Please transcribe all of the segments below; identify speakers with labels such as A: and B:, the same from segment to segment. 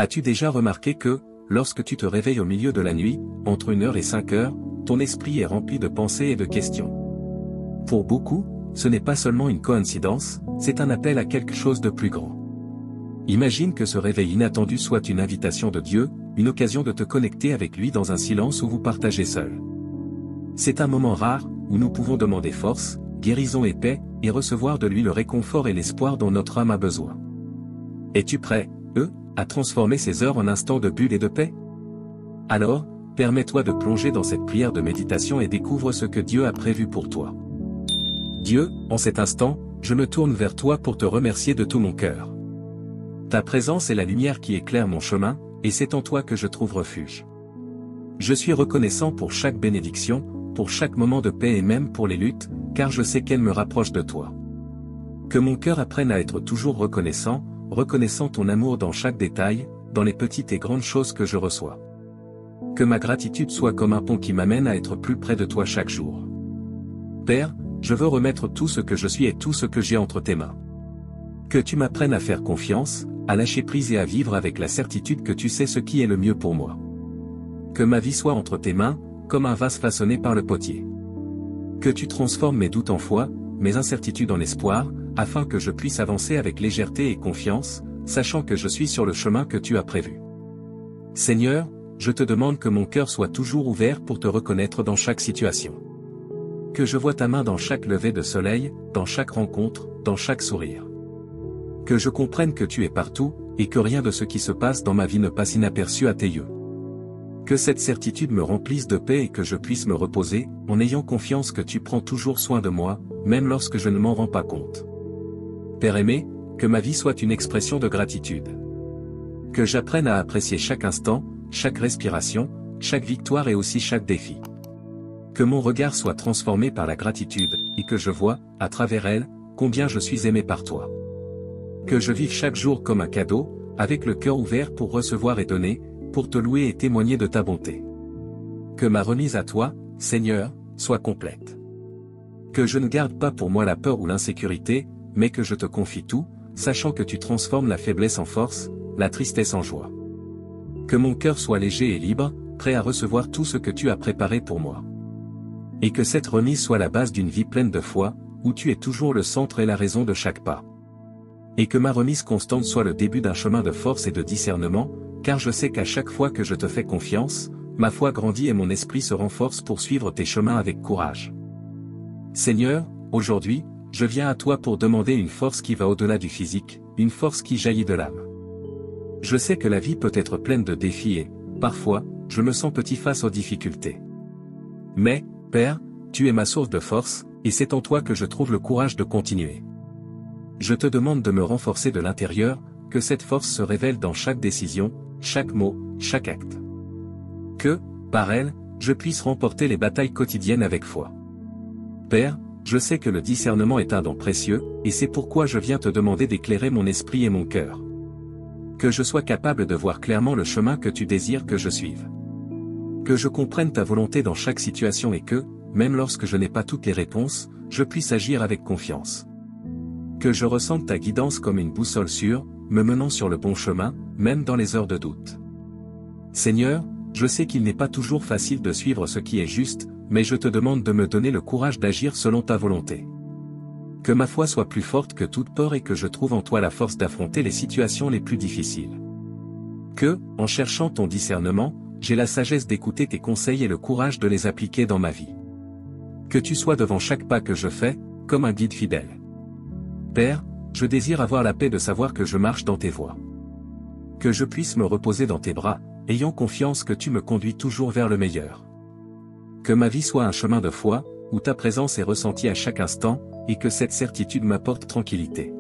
A: As-tu déjà remarqué que, lorsque tu te réveilles au milieu de la nuit, entre 1 heure et 5 heures, ton esprit est rempli de pensées et de questions? Pour beaucoup, ce n'est pas seulement une coïncidence, c'est un appel à quelque chose de plus grand. Imagine que ce réveil inattendu soit une invitation de Dieu, une occasion de te connecter avec lui dans un silence où vous partagez seul. C'est un moment rare, où nous pouvons demander force, guérison et paix, et recevoir de lui le réconfort et l'espoir dont notre âme a besoin. Es-tu prêt, à transformer ces heures en instants de bulle et de paix? Alors, permets-toi de plonger dans cette prière de méditation et découvre ce que Dieu a prévu pour toi. Dieu, en cet instant, je me tourne vers toi pour te remercier de tout mon cœur. Ta présence est la lumière qui éclaire mon chemin, et c'est en toi que je trouve refuge. Je suis reconnaissant pour chaque bénédiction, pour chaque moment de paix et même pour les luttes, car je sais qu'elles me rapprochent de toi. Que mon cœur apprenne à être toujours reconnaissant ton amour dans chaque détail, dans les petites et grandes choses que je reçois. Que ma gratitude soit comme un pont qui m'amène à être plus près de toi chaque jour. Père, je veux remettre tout ce que je suis et tout ce que j'ai entre tes mains. Que tu m'apprennes à faire confiance, à lâcher prise et à vivre avec la certitude que tu sais ce qui est le mieux pour moi. Que ma vie soit entre tes mains, comme un vase façonné par le potier. Que tu transformes mes doutes en foi, mes incertitudes en espoir, afin que je puisse avancer avec légèreté et confiance, sachant que je suis sur le chemin que tu as prévu. Seigneur, je te demande que mon cœur soit toujours ouvert pour te reconnaître dans chaque situation. Que je voie ta main dans chaque lever de soleil, dans chaque rencontre, dans chaque sourire. Que je comprenne que tu es partout, et que rien de ce qui se passe dans ma vie ne passe inaperçu à tes yeux. Que cette certitude me remplisse de paix et que je puisse me reposer, en ayant confiance que tu prends toujours soin de moi, même lorsque je ne m'en rends pas compte. Père aimé, que ma vie soit une expression de gratitude. Que j'apprenne à apprécier chaque instant, chaque respiration, chaque victoire et aussi chaque défi. Que mon regard soit transformé par la gratitude, et que je vois, à travers elle, combien je suis aimé par toi. Que je vive chaque jour comme un cadeau, avec le cœur ouvert pour recevoir et donner, pour te louer et témoigner de ta bonté. Que ma remise à toi, Seigneur, soit complète. Que je ne garde pas pour moi la peur ou l'insécurité, mais que je te confie tout, sachant que tu transformes la faiblesse en force, la tristesse en joie. Que mon cœur soit léger et libre, prêt à recevoir tout ce que tu as préparé pour moi. Et que cette remise soit la base d'une vie pleine de foi, où tu es toujours le centre et la raison de chaque pas. Et que ma remise constante soit le début d'un chemin de force et de discernement, car je sais qu'à chaque fois que je te fais confiance, ma foi grandit et mon esprit se renforce pour suivre tes chemins avec courage. Seigneur, aujourd'hui, je viens à toi pour demander une force qui va au-delà du physique, une force qui jaillit de l'âme. Je sais que la vie peut être pleine de défis et, parfois, je me sens petit face aux difficultés. Mais, Père, tu es ma source de force, et c'est en toi que je trouve le courage de continuer. Je te demande de me renforcer de l'intérieur, que cette force se révèle dans chaque décision, chaque mot, chaque acte. Que, par elle, je puisse remporter les batailles quotidiennes avec foi. Père, je sais que le discernement est un don précieux, et c'est pourquoi je viens te demander d'éclairer mon esprit et mon cœur. Que je sois capable de voir clairement le chemin que tu désires que je suive. Que je comprenne ta volonté dans chaque situation et que, même lorsque je n'ai pas toutes les réponses, je puisse agir avec confiance. Que je ressente ta guidance comme une boussole sûre, me menant sur le bon chemin, même dans les heures de doute. Seigneur, je sais qu'il n'est pas toujours facile de suivre ce qui est juste, mais je te demande de me donner le courage d'agir selon ta volonté. Que ma foi soit plus forte que toute peur et que je trouve en toi la force d'affronter les situations les plus difficiles. Que, en cherchant ton discernement, j'ai la sagesse d'écouter tes conseils et le courage de les appliquer dans ma vie. Que tu sois devant chaque pas que je fais, comme un guide fidèle. Père, je désire avoir la paix de savoir que je marche dans tes voies. Que je puisse me reposer dans tes bras, ayant confiance que tu me conduis toujours vers le meilleur. Que ma vie soit un chemin de foi, où ta présence est ressentie à chaque instant, et que cette certitude m'apporte tranquillité.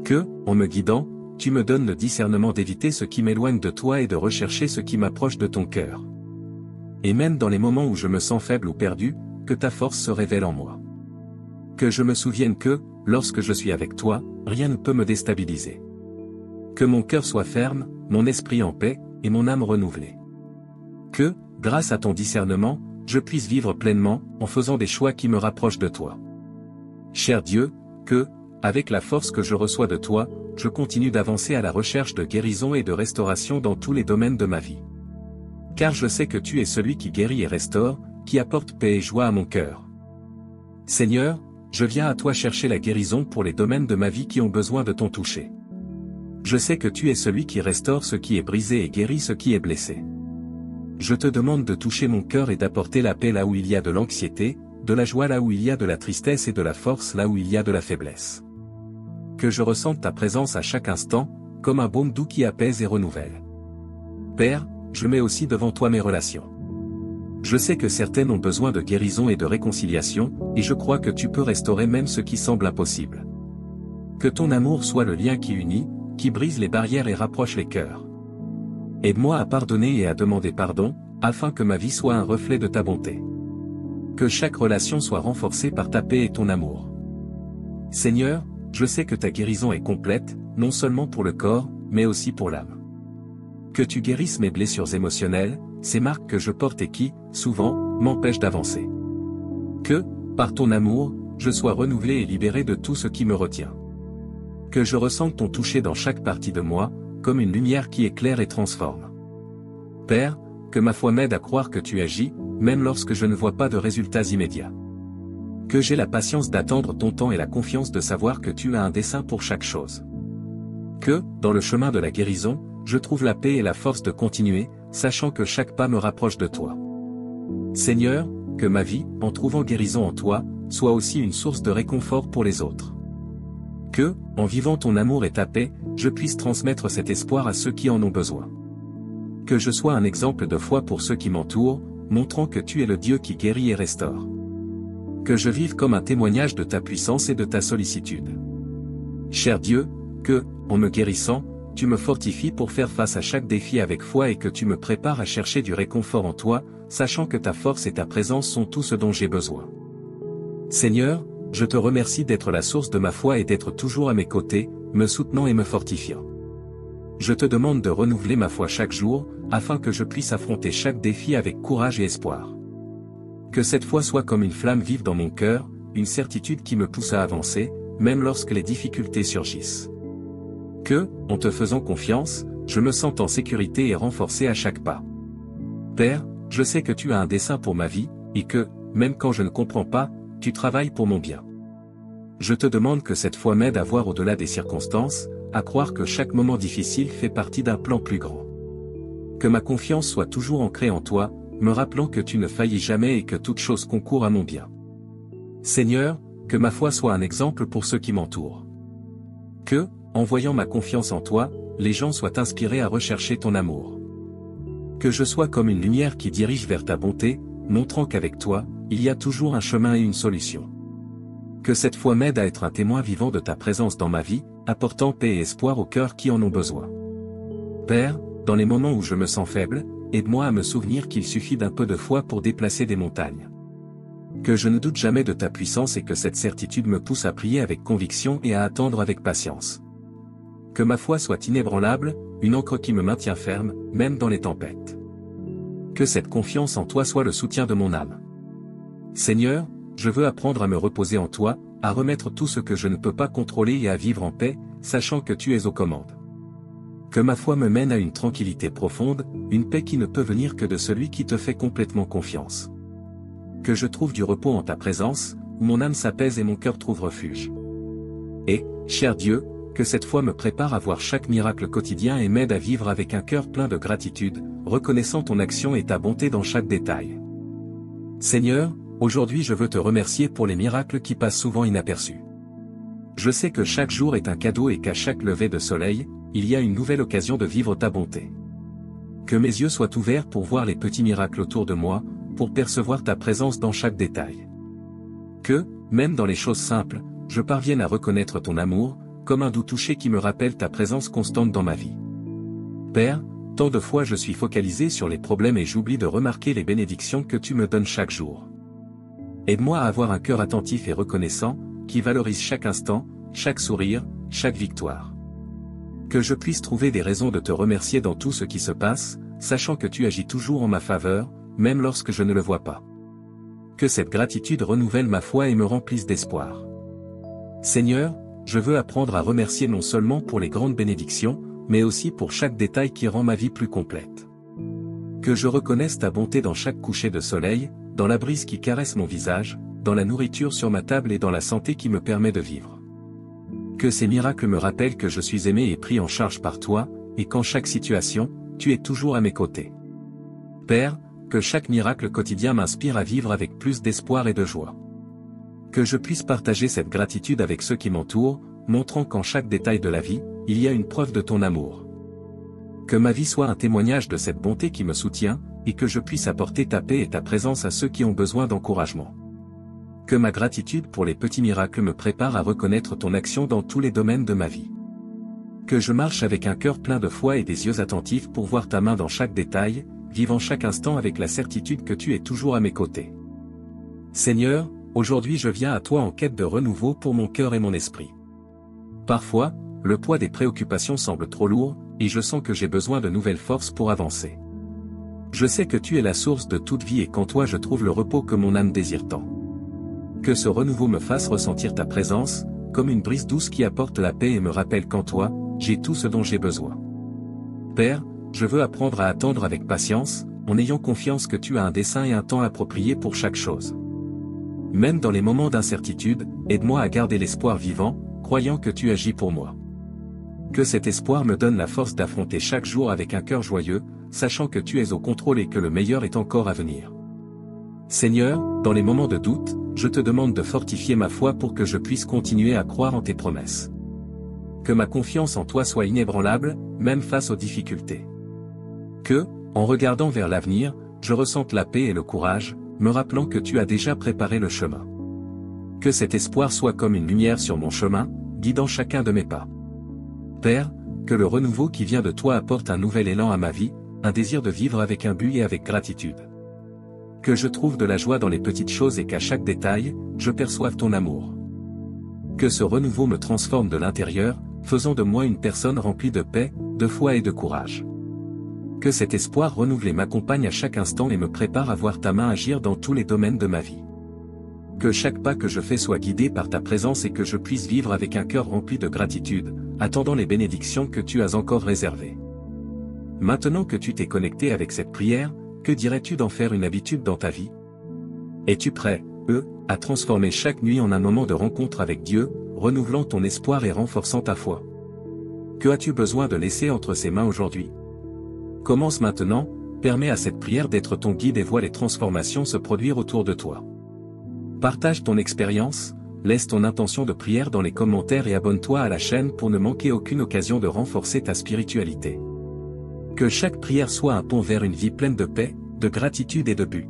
A: Que, en me guidant, tu me donnes le discernement d'éviter ce qui m'éloigne de toi et de rechercher ce qui m'approche de ton cœur. Et même dans les moments où je me sens faible ou perdu, que ta force se révèle en moi. Que je me souvienne que, lorsque je suis avec toi, rien ne peut me déstabiliser. Que mon cœur soit ferme, mon esprit en paix, et mon âme renouvelée. Que, grâce à ton discernement, je puisse vivre pleinement, en faisant des choix qui me rapprochent de toi. Cher Dieu, que, avec la force que je reçois de toi, je continue d'avancer à la recherche de guérison et de restauration dans tous les domaines de ma vie. Car je sais que tu es celui qui guérit et restaure, qui apporte paix et joie à mon cœur. Seigneur, je viens à toi chercher la guérison pour les domaines de ma vie qui ont besoin de ton toucher. Je sais que tu es celui qui restaure ce qui est brisé et guérit ce qui est blessé. Je te demande de toucher mon cœur et d'apporter la paix là où il y a de l'anxiété, de la joie là où il y a de la tristesse et de la force là où il y a de la faiblesse. Que je ressente ta présence à chaque instant, comme un baume doux qui apaise et renouvelle. Père, je mets aussi devant toi mes relations. Je sais que certaines ont besoin de guérison et de réconciliation, et je crois que tu peux restaurer même ce qui semble impossible. Que ton amour soit le lien qui unit, qui brise les barrières et rapproche les cœurs. Aide-moi à pardonner et à demander pardon, afin que ma vie soit un reflet de ta bonté. Que chaque relation soit renforcée par ta paix et ton amour. Seigneur, je sais que ta guérison est complète, non seulement pour le corps, mais aussi pour l'âme. Que tu guérisses mes blessures émotionnelles, ces marques que je porte et qui, souvent, m'empêchent d'avancer. Que, par ton amour, je sois renouvelé et libéré de tout ce qui me retient. Que je ressente ton toucher dans chaque partie de moi, comme une lumière qui éclaire et transforme. Père, que ma foi m'aide à croire que tu agis, même lorsque je ne vois pas de résultats immédiats. Que j'ai la patience d'attendre ton temps et la confiance de savoir que tu as un dessein pour chaque chose. Que, dans le chemin de la guérison, je trouve la paix et la force de continuer, sachant que chaque pas me rapproche de toi. Seigneur, que ma vie, en trouvant guérison en toi, soit aussi une source de réconfort pour les autres. Que, en vivant ton amour et ta paix, je puisse transmettre cet espoir à ceux qui en ont besoin. Que je sois un exemple de foi pour ceux qui m'entourent, montrant que tu es le Dieu qui guérit et restaure. Que je vive comme un témoignage de ta puissance et de ta sollicitude. Cher Dieu, que, en me guérissant, tu me fortifies pour faire face à chaque défi avec foi et que tu me prépares à chercher du réconfort en toi, sachant que ta force et ta présence sont tout ce dont j'ai besoin. Seigneur, je te remercie d'être la source de ma foi et d'être toujours à mes côtés, me soutenant et me fortifiant. Je te demande de renouveler ma foi chaque jour, afin que je puisse affronter chaque défi avec courage et espoir. Que cette foi soit comme une flamme vive dans mon cœur, une certitude qui me pousse à avancer, même lorsque les difficultés surgissent. Que, en te faisant confiance, je me sente en sécurité et renforcé à chaque pas. Père, je sais que tu as un dessein pour ma vie, et que, même quand je ne comprends pas, tu travailles pour mon bien. Je te demande que cette foi m'aide à voir au-delà des circonstances, à croire que chaque moment difficile fait partie d'un plan plus grand. Que ma confiance soit toujours ancrée en toi, me rappelant que tu ne faillis jamais et que toute chose concourt à mon bien. Seigneur, que ma foi soit un exemple pour ceux qui m'entourent. Que, en voyant ma confiance en toi, les gens soient inspirés à rechercher ton amour. Que je sois comme une lumière qui dirige vers ta bonté, montrant qu'avec toi, il y a toujours un chemin et une solution. Que cette foi m'aide à être un témoin vivant de ta présence dans ma vie, apportant paix et espoir aux cœurs qui en ont besoin. Père, dans les moments où je me sens faible, aide-moi à me souvenir qu'il suffit d'un peu de foi pour déplacer des montagnes. Que je ne doute jamais de ta puissance et que cette certitude me pousse à prier avec conviction et à attendre avec patience. Que ma foi soit inébranlable, une ancre qui me maintient ferme, même dans les tempêtes. Que cette confiance en toi soit le soutien de mon âme. Seigneur, je veux apprendre à me reposer en toi, à remettre tout ce que je ne peux pas contrôler et à vivre en paix, sachant que tu es aux commandes. Que ma foi me mène à une tranquillité profonde, une paix qui ne peut venir que de celui qui te fait complètement confiance. Que je trouve du repos en ta présence, où mon âme s'apaise et mon cœur trouve refuge. Et, cher Dieu, que cette foi me prépare à voir chaque miracle quotidien et m'aide à vivre avec un cœur plein de gratitude, reconnaissant ton action et ta bonté dans chaque détail. Seigneur, aujourd'hui je veux te remercier pour les miracles qui passent souvent inaperçus. Je sais que chaque jour est un cadeau et qu'à chaque lever de soleil, il y a une nouvelle occasion de vivre ta bonté. Que mes yeux soient ouverts pour voir les petits miracles autour de moi, pour percevoir ta présence dans chaque détail. Que, même dans les choses simples, je parvienne à reconnaître ton amour, comme un doux toucher qui me rappelle ta présence constante dans ma vie. Père, tant de fois je suis focalisé sur les problèmes et j'oublie de remarquer les bénédictions que tu me donnes chaque jour. Aide-moi à avoir un cœur attentif et reconnaissant, qui valorise chaque instant, chaque sourire, chaque victoire. Que je puisse trouver des raisons de te remercier dans tout ce qui se passe, sachant que tu agis toujours en ma faveur, même lorsque je ne le vois pas. Que cette gratitude renouvelle ma foi et me remplisse d'espoir. Seigneur, je veux apprendre à remercier non seulement pour les grandes bénédictions, mais aussi pour chaque détail qui rend ma vie plus complète. Que je reconnaisse ta bonté dans chaque coucher de soleil, dans la brise qui caresse mon visage, dans la nourriture sur ma table et dans la santé qui me permet de vivre. Que ces miracles me rappellent que je suis aimé et pris en charge par toi, et qu'en chaque situation, tu es toujours à mes côtés. Père, que chaque miracle quotidien m'inspire à vivre avec plus d'espoir et de joie. Que je puisse partager cette gratitude avec ceux qui m'entourent, montrant qu'en chaque détail de la vie, il y a une preuve de ton amour. Que ma vie soit un témoignage de cette bonté qui me soutient, et que je puisse apporter ta paix et ta présence à ceux qui ont besoin d'encouragement. Que ma gratitude pour les petits miracles me prépare à reconnaître ton action dans tous les domaines de ma vie. Que je marche avec un cœur plein de foi et des yeux attentifs pour voir ta main dans chaque détail, vivant chaque instant avec la certitude que tu es toujours à mes côtés. Seigneur, aujourd'hui je viens à toi en quête de renouveau pour mon cœur et mon esprit. Parfois, le poids des préoccupations semble trop lourd, et je sens que j'ai besoin de nouvelles forces pour avancer. Je sais que tu es la source de toute vie et qu'en toi je trouve le repos que mon âme désire tant. Que ce renouveau me fasse ressentir ta présence, comme une brise douce qui apporte la paix et me rappelle qu'en toi, j'ai tout ce dont j'ai besoin. Père, je veux apprendre à attendre avec patience, en ayant confiance que tu as un dessein et un temps approprié pour chaque chose. Même dans les moments d'incertitude, aide-moi à garder l'espoir vivant, croyant que tu agis pour moi. Que cet espoir me donne la force d'affronter chaque jour avec un cœur joyeux, sachant que tu es au contrôle et que le meilleur est encore à venir. Seigneur, dans les moments de doute, je te demande de fortifier ma foi pour que je puisse continuer à croire en tes promesses. Que ma confiance en toi soit inébranlable, même face aux difficultés. Que, en regardant vers l'avenir, je ressente la paix et le courage, me rappelant que tu as déjà préparé le chemin. Que cet espoir soit comme une lumière sur mon chemin, guidant chacun de mes pas. Père, que le renouveau qui vient de toi apporte un nouvel élan à ma vie, un désir de vivre avec un but et avec gratitude. Que je trouve de la joie dans les petites choses et qu'à chaque détail, je perçoive ton amour. Que ce renouveau me transforme de l'intérieur, faisant de moi une personne remplie de paix, de foi et de courage. Que cet espoir renouvelé m'accompagne à chaque instant et me prépare à voir ta main agir dans tous les domaines de ma vie. Que chaque pas que je fais soit guidé par ta présence et que je puisse vivre avec un cœur rempli de gratitude, attendant les bénédictions que tu as encore réservées. Maintenant que tu t'es connecté avec cette prière, que dirais-tu d'en faire une habitude dans ta vie? Es-tu prêt, à transformer chaque nuit en un moment de rencontre avec Dieu, renouvelant ton espoir et renforçant ta foi? Que as-tu besoin de laisser entre ses mains aujourd'hui? Commence maintenant, permets à cette prière d'être ton guide et vois les transformations se produire autour de toi. Partage ton expérience, laisse ton intention de prière dans les commentaires et abonne-toi à la chaîne pour ne manquer aucune occasion de renforcer ta spiritualité. Que chaque prière soit un pont vers une vie pleine de paix, de gratitude et de but.